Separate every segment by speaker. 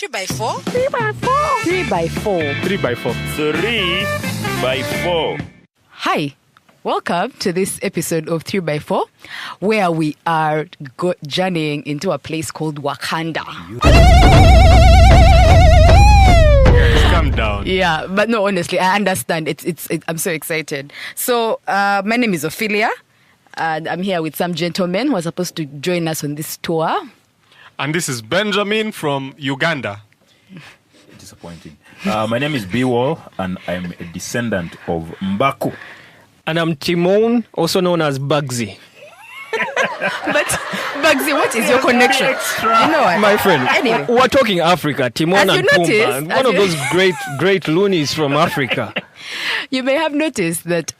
Speaker 1: 3x4.
Speaker 2: 3x4.
Speaker 3: 3x4.
Speaker 4: 3x4.
Speaker 5: 3x4.
Speaker 3: Hi, welcome to this episode of 3x4, where we are journeying into a place called Wakanda.
Speaker 4: Calm down.
Speaker 3: Yeah, but no, honestly, I understand. I'm so excited. So, my name is Ophelia, and I'm here with some gentlemen who are supposed to join us on this tour.
Speaker 4: And this is Benjamin from Uganda.
Speaker 5: Disappointing. My name is Biwol, and I'm a descendant of Mbaku.
Speaker 2: And I'm Timon, also known as Bugsy.
Speaker 3: But Bugsy, what is your connection? You know what?
Speaker 2: My friend,
Speaker 3: Anyway.
Speaker 2: we're talking Africa. Timon
Speaker 3: As
Speaker 2: and
Speaker 3: you noticed,
Speaker 2: Pumbaa, one of those great loonies from Africa.
Speaker 3: You may have noticed that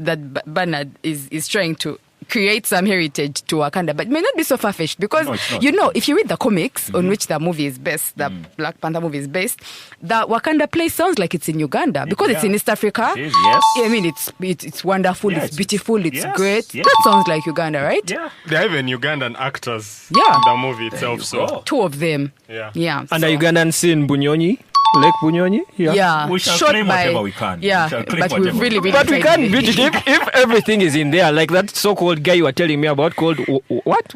Speaker 3: Bernard is trying to create some heritage to Wakanda, but it may not be so far-fetched because,
Speaker 5: No, it's not.
Speaker 3: you know, if you read the comics on which the movie is based, the Black Panther movie is based, the Wakanda place sounds like it's in Uganda because it's in East Africa.
Speaker 5: It is, yes.
Speaker 3: I mean, it's wonderful,
Speaker 5: Yeah,
Speaker 3: it's beautiful, it's
Speaker 5: yes,
Speaker 3: great.
Speaker 5: yes.
Speaker 3: That sounds like Uganda, right?
Speaker 5: Yeah.
Speaker 4: There are even Ugandan actors
Speaker 3: Yeah.
Speaker 4: in the movie itself.
Speaker 5: you
Speaker 4: So
Speaker 5: go.
Speaker 3: Two of them.
Speaker 4: Yeah.
Speaker 3: Yeah.
Speaker 2: And the Ugandan scene, Bunyonyi, Lake Bunyonyi.
Speaker 3: Yeah.
Speaker 5: We shall
Speaker 3: Shot
Speaker 5: claim
Speaker 3: by-
Speaker 5: whatever we can.
Speaker 3: Yeah,
Speaker 5: We shall claim
Speaker 3: but we
Speaker 5: whatever
Speaker 3: really,
Speaker 5: we
Speaker 3: really
Speaker 2: But we
Speaker 3: tried
Speaker 2: can't beat it if everything is in there. Like that so-called guy you were telling me about called what?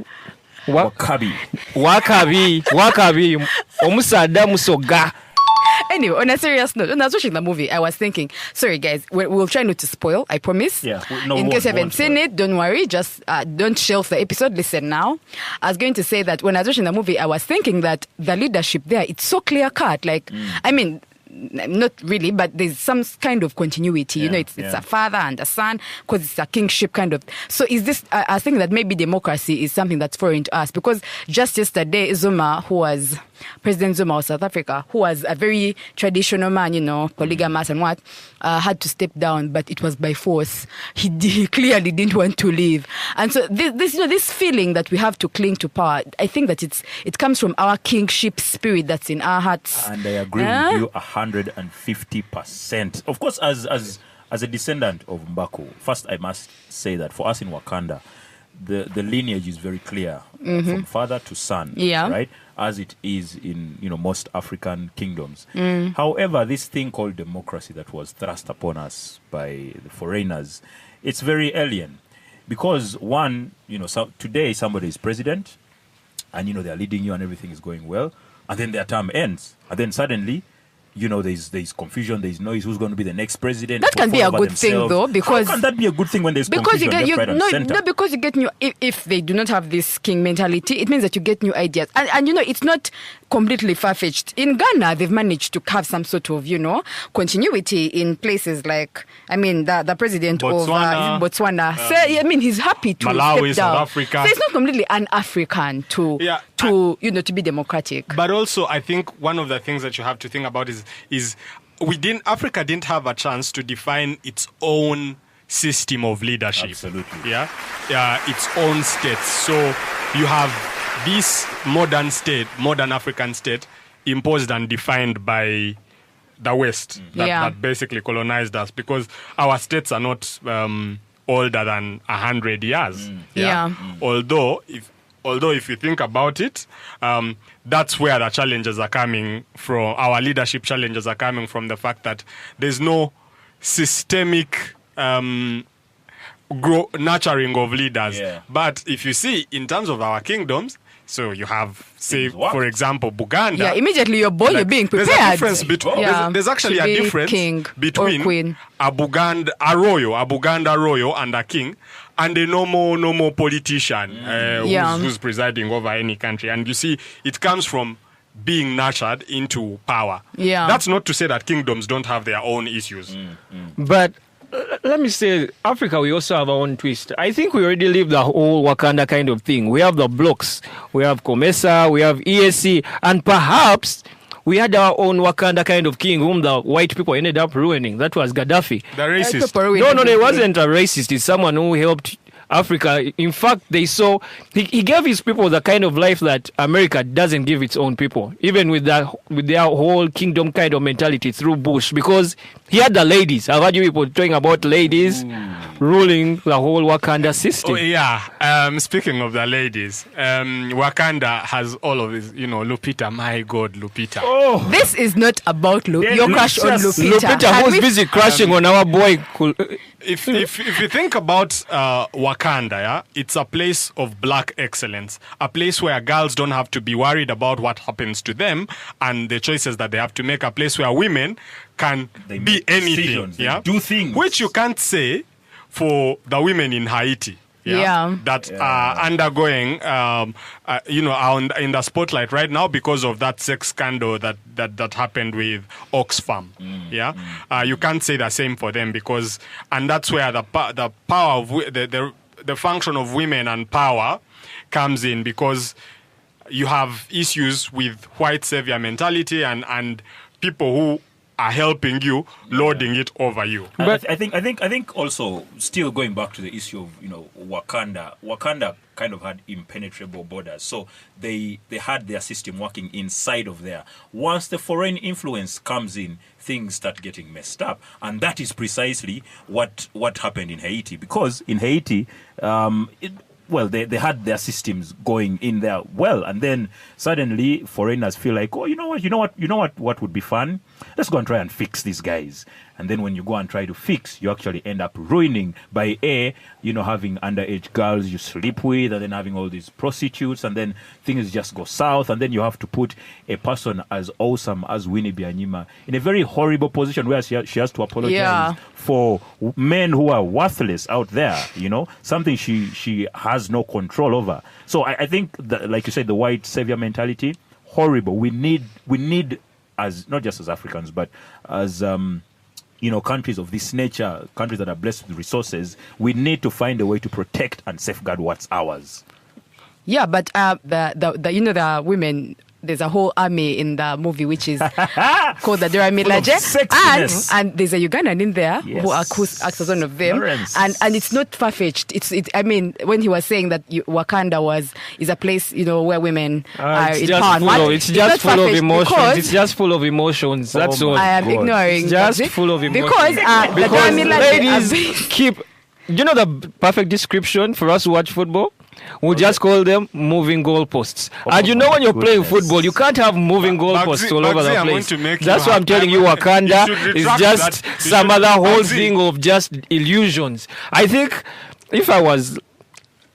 Speaker 5: Wakabi.
Speaker 2: Wakabi. Omusada Musoga.
Speaker 3: Anyway, on a serious note, when I was watching the movie, I was thinking, sorry guys, we'll try not to spoil, I promise.
Speaker 5: Yeah,
Speaker 3: In case you haven't seen it, don't worry, just don't shelf the episode, listen now. I was going to say that when I was watching the movie, I was thinking that the leadership there, it's so clear-cut. Like, I mean, not really, but there's some kind of continuity. You know, it's a father and a son because it's a kingship kind of. So is this, I think that maybe democracy is something that's foreign to us because just yesterday, President Zuma of South Africa, who was a very traditional man, you know, polygamous and what, had to step down, but it was by force. He clearly didn't want to leave. And so this feeling that we have to cling to power, I think that it comes from our kingship spirit that's in our hearts.
Speaker 5: And I agree with you 150%. Of course, as a descendant of Mbaku, first I must say that for us in Wakanda, the lineage is very clear from father to son, right? As it is in most African kingdoms. However, this thing called democracy that was thrust upon us by the foreigners, it's very alien because one, today somebody is president, and they're leading you and everything is going well, and then their term ends, and then suddenly, there's confusion, there's noise, who's going to be the next president.
Speaker 3: That can be a good thing, though, because...
Speaker 5: How can that be a good thing when there's
Speaker 3: because
Speaker 5: confusion left, right, and center?
Speaker 3: No, because you get new... If they do not have this king mentality, it means that you get new ideas. And it's not completely far-fetched. In Ghana, they've managed to have some sort of, continuity in places like, the president
Speaker 4: Botswana,
Speaker 3: of Botswana. He's happy to
Speaker 4: Malawi,
Speaker 3: step down.
Speaker 4: South Africa.
Speaker 3: So it's not completely un-African to be democratic.
Speaker 4: But also, I think one of the things that you have to think about is Africa didn't have a chance to define its own system of leadership.
Speaker 5: Absolutely.
Speaker 4: Yeah, its own states. So you have this modern African state imposed and defined by the West that basically colonized us because our states are not older than 100 years. Although if you think about it, that's where the challenges are coming from. Our leadership challenges are coming from the fact that there's no systemic nurturing of leaders.
Speaker 5: Yeah.
Speaker 4: But if you see, in terms of our kingdoms, so you have, say, for example, Buganda.
Speaker 3: Yeah, immediately you're born, you're being prepared.
Speaker 4: There's a difference between. There's actually a difference between a Buganda royal and a king, and a normal politician who's presiding over any country. And you see, it comes from being nurtured into power.
Speaker 3: Yeah.
Speaker 4: That's not to say that kingdoms don't have their own issues.
Speaker 2: But let me say, Africa, we also have our own twist. I think we already live the whole Wakanda kind of thing. We have the blocks. We have Comesa, we have ESC, and perhaps we had our own Wakanda kind of king whom the white people ended up ruining. That was Gaddafi.
Speaker 4: The racist.
Speaker 2: No, he wasn't a racist. He's someone who helped Africa. In fact, they saw he gave his people the kind of life that America doesn't give its own people, even with their whole kingdom kind of mentality through Bush, because he had the ladies. I've heard you people talking about ladies ruling the whole Wakanda system.
Speaker 4: Oh yeah. Speaking of the ladies, Wakanda has all of this. Lupita. My God, Lupita.
Speaker 2: Oh,
Speaker 3: this is not about your crush on Lupita.
Speaker 2: Lupita, who's busy crushing on our boy.
Speaker 4: If you think about Wakanda, yeah, it's a place of black excellence, a place where girls don't have to be worried about what happens to them and the choices that they have to make, a place where women can be anything,
Speaker 5: yeah, do things,
Speaker 4: which you can't say for the women in Haiti. That are undergoing, are in the spotlight right now because of that sex scandal that happened with Oxfam. You can't say the same for them and that's where the power of the function of women and power comes in, because you have issues with white savior mentality and people who are helping you, loading it over you.
Speaker 5: But I think also, still going back to the issue of Wakanda kind of had impenetrable borders, so they had their system working inside of there. Once the foreign influence comes in, things start getting messed up, and that is precisely what happened in Haiti. Because in Haiti, they had their systems going in there well, and then suddenly foreigners feel like, oh, you know what would be fun? Let's go and try and fix these guys. And then when you go and try to fix, you actually end up ruining by having underage girls you sleep with, and then having all these prostitutes, and then things just go south, and then you have to put a person as awesome as Winnie Byanyima in a very horrible position where she has to apologize for men who are worthless out there, something she has no control over. So I think that, like you said, the white savior mentality, horrible. We need, as not just as Africans, but as countries of this nature, countries that are blessed with resources, we need to find a way to protect and safeguard what's ours.
Speaker 3: Yeah, but the women, there's a whole army in the movie which is called the Dora Milaje, and there's a Ugandan in there who acts as one of them, and it's not far-fetched. I mean, when he was saying that Wakanda is a place where women are in power,
Speaker 2: it's just full of emotions. It's just full of emotions. That's all.
Speaker 3: I am ignoring.
Speaker 2: It's just full of emotions
Speaker 3: because the Dora Milaje
Speaker 2: ladies keep. The perfect description for us who watch football? We'll just call them moving goalposts. And when you're playing football, you can't have moving goalposts all over the place. That's why I'm telling you, Wakanda is just some other whole thing of just illusions. I think if I was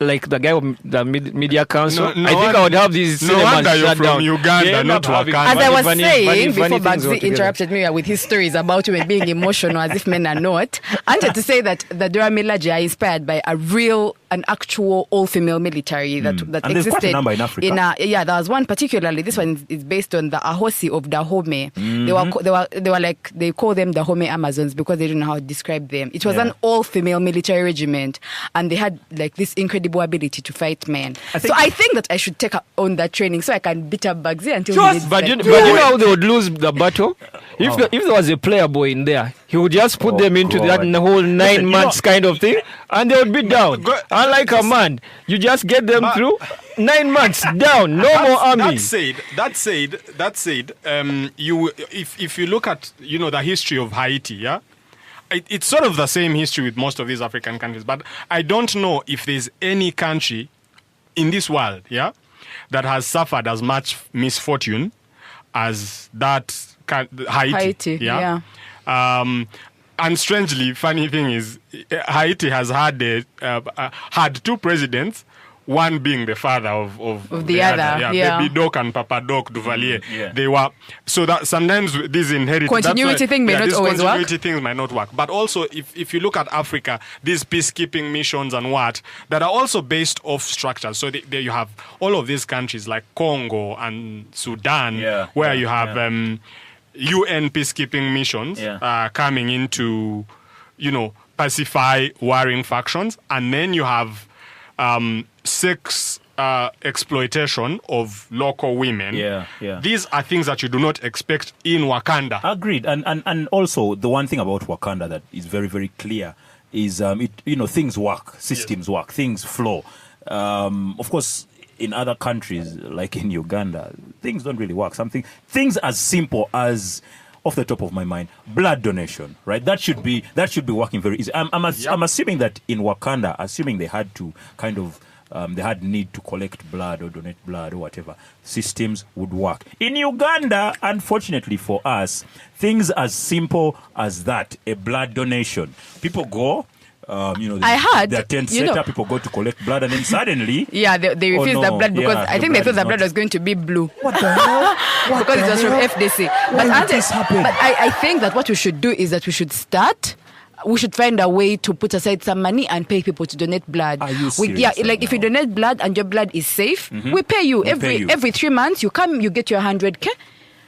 Speaker 2: like the guy of the media council, I think I would have these cinemas shut down.
Speaker 4: Uganda, not Wakanda.
Speaker 3: As I was saying before Bagzi interrupted me with his stories about women being emotional as if men are not, I wanted to say that the Dora Milaje are inspired by an actual all-female military that
Speaker 5: and
Speaker 3: existed.
Speaker 5: There's quite a number in Africa.
Speaker 3: There was one particularly. This one is based on the Ahosi of Dahomey. They were like, they call them the Dahomey Amazons because they didn't know how to describe them. It was an all-female military regiment, and they had like this incredible ability to fight men. I think that I should take on that training so I can beat up Bagzi until he needs
Speaker 2: but you know how they would lose the battle? If there was a player boy in there, he would just put them into that whole 9 months kind of thing, and they would be down. Unlike a man, you just get them through 9 months down, no more army.
Speaker 4: That said, if you look at the history of Haiti, it's sort of the same history with most of these African countries, but I don't know if there's any country in this world, that has suffered as much misfortune as that Haiti. And strangely, funny thing is, Haiti has had two presidents, one being the father of the other. Baby Doc and Papa Doc Duvalier. They were so that sometimes these inherited
Speaker 3: continuity thing may not always work.
Speaker 4: Continuity things might not work. But also, if you look at Africa, these peacekeeping missions and that are also based off structures. So there you have all of these countries like Congo and Sudan, where you have UN peacekeeping missions coming in to, pacify warring factions, and then you have sex exploitation of local women. These are things that you do not expect in Wakanda.
Speaker 5: Agreed. And also, the one thing about Wakanda that is very, very clear is things work, systems work, things flow. Of course, in other countries like in Uganda, things don't really work. Things as simple as, off the top of my mind, blood donation, right? That should be working very easy. I'm assuming that in Wakanda, assuming they had to kind of they had need to collect blood or donate blood or whatever, systems would work. In Uganda, unfortunately for us, things as simple as that, a blood donation. People go,
Speaker 3: I heard
Speaker 5: their tent set up, people go to collect blood, and then suddenly
Speaker 3: they refused the blood because I think they thought the blood was going to be blue.
Speaker 5: What the hell?
Speaker 3: Because it was from FDC. But I think that what we should do is that we should find a way to put aside some money and pay people to donate blood.
Speaker 5: Are you serious?
Speaker 3: If you donate blood and your blood is safe, we pay you every 3 months. You come, you get your 100K.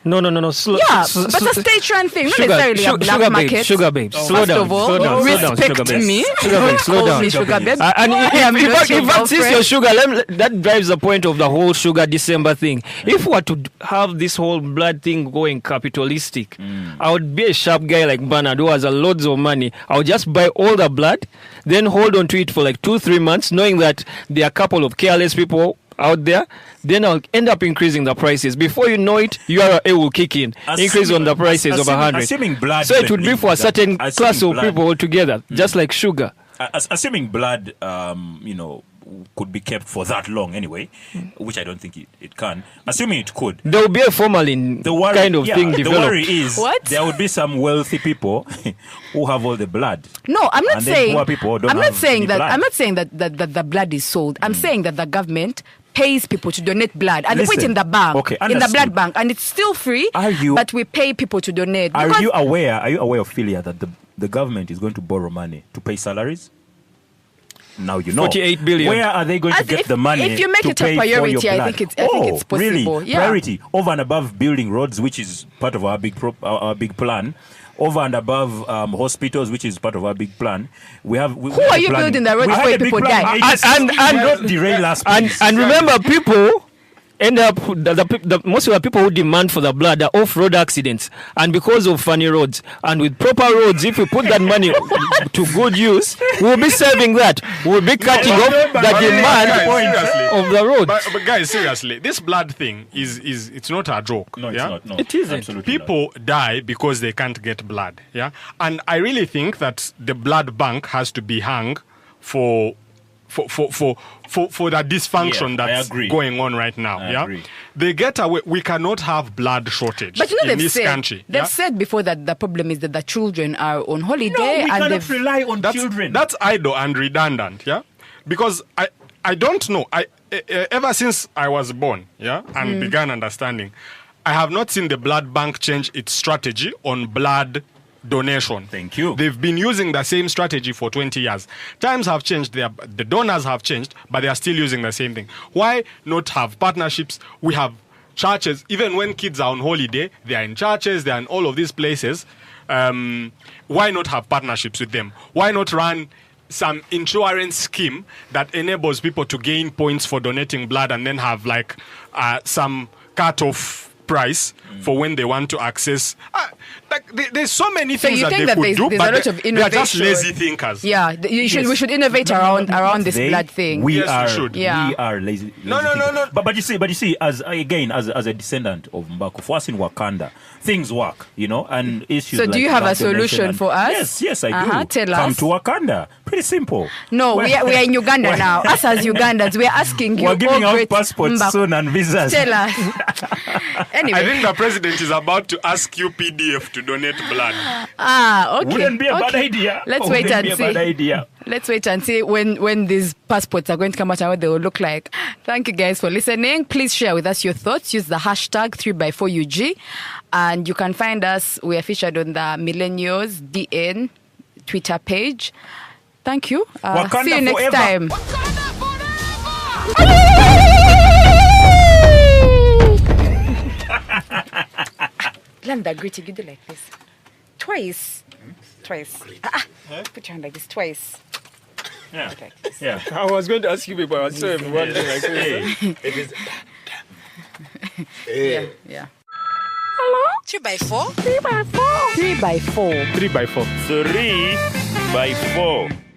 Speaker 2: No.
Speaker 3: But a state-run thing, not necessarily a black market.
Speaker 2: Sugar babes, slow down.
Speaker 3: Respect me.
Speaker 2: Slow down.
Speaker 3: Sugar babes.
Speaker 2: And in fact, since your sugar, that drives the point of the whole sugar December thing. If we were to have this whole blood thing going capitalistic, I would be a sharp guy like Bernard who has loads of money. I would just buy all the blood, then hold on to it for like 2-3 months, knowing that there are a couple of careless people out there, then I'll end up increasing the prices. Before you know it, URA will kick in, increase on the prices of 100.
Speaker 5: Assuming blood,
Speaker 2: so it would be for a certain class of people altogether, just like sugar.
Speaker 5: Assuming blood, could be kept for that long anyway, which I don't think it can. Assuming it could,
Speaker 2: there will be a formalin kind of thing developed.
Speaker 5: The worry is there would be some wealthy people who have all the blood.
Speaker 3: No, I'm not saying.
Speaker 5: Poor people don't
Speaker 3: I'm not
Speaker 5: have
Speaker 3: saying that.
Speaker 5: blood.
Speaker 3: I'm not saying that the blood is sold. I'm saying that the government pays people to donate blood and they put it in the bank, in the blood bank, and it's still free. But we pay people to donate.
Speaker 5: Are you aware, Ophelia, that the government is going to borrow money to pay salaries? Now you know.
Speaker 2: 48 billion.
Speaker 5: Where are they going to get the money?
Speaker 3: If you make it a priority, I think it's possible.
Speaker 5: Really?
Speaker 3: Yeah.
Speaker 5: Priority over and above building roads, which is part of our big plan. Over and above hospitals, which is part of our big plan. Who
Speaker 3: are you building the roads where people die?
Speaker 2: And remember, people end up most of the people who demand for the blood are off-road accidents, and because of funny roads. And with proper roads, if we put that money to good use, we'll be saving that. We'll be cutting off the demand of the roads.
Speaker 4: But guys, seriously, this blood thing it's not a joke.
Speaker 5: No, it's not. No.
Speaker 2: It isn't.
Speaker 5: Absolutely
Speaker 4: People die because they can't get blood. Yeah, and I really think that the blood bank has to be hung for that dysfunction that's going on right now.
Speaker 5: I agree.
Speaker 4: They get away. We cannot have blood shortage in this country.
Speaker 3: They've said before that the problem is that the children are on holiday.
Speaker 5: No, we cannot rely on children.
Speaker 4: That's idle and redundant. Yeah, because I don't know. Ever since I was born, and began understanding, I have not seen the blood bank change its strategy on blood donation.
Speaker 5: Thank you.
Speaker 4: They've been using the same strategy for 20 years. Times have changed, the donors have changed, but they are still using the same thing. Why not have partnerships? We have churches. Even when kids are on holiday, they are in churches, they are in all of these places. Why not have partnerships with them? Why not run some insurance scheme that enables people to gain points for donating blood and then have like some cut-off price for when they want to access. There's so many things that they could do, but they are just lazy thinkers.
Speaker 3: Yeah, we should innovate around this blood thing.
Speaker 5: We
Speaker 4: Yes,
Speaker 5: are
Speaker 4: we should.
Speaker 5: we are lazy.
Speaker 4: No.
Speaker 5: But you see, as a descendant of Mbako, for us in Wakanda, things work, and issues.
Speaker 3: So, do you have a solution for
Speaker 5: Yes,
Speaker 3: us?
Speaker 5: I do.
Speaker 3: Tell
Speaker 5: Come
Speaker 3: us.
Speaker 5: to Wakanda. Pretty simple.
Speaker 3: No, we are in Uganda now. Us as Ugandans, we are asking you.
Speaker 5: We're giving out
Speaker 3: great
Speaker 5: passports
Speaker 3: Mbako.
Speaker 5: soon and visas.
Speaker 3: Tell us. Anyway.
Speaker 4: I think the president is about to ask you PDF to donate blood.
Speaker 3: Okay.
Speaker 5: Wouldn't be a bad idea.
Speaker 3: Let's wait and see. Let's wait and see when these passports are going to come out and what they will look like. Thank you guys for listening. Please share with us your thoughts. Use the hashtag 3x4UG. And you can find us. We are featured on the Millennials DN Twitter page. Thank you.
Speaker 5: Wakanda
Speaker 3: see you next
Speaker 5: forever.
Speaker 3: time. Land that greeting. You do like this. Twice. Put your hand like this twice.
Speaker 5: Yeah.
Speaker 3: Like this.
Speaker 5: Yeah.
Speaker 2: I was going to ask you before. I was saying one thing like this.
Speaker 3: Yeah. Hello? 3x4. 3x4. 3x4.
Speaker 4: 3 by 4.
Speaker 5: 3 by 4.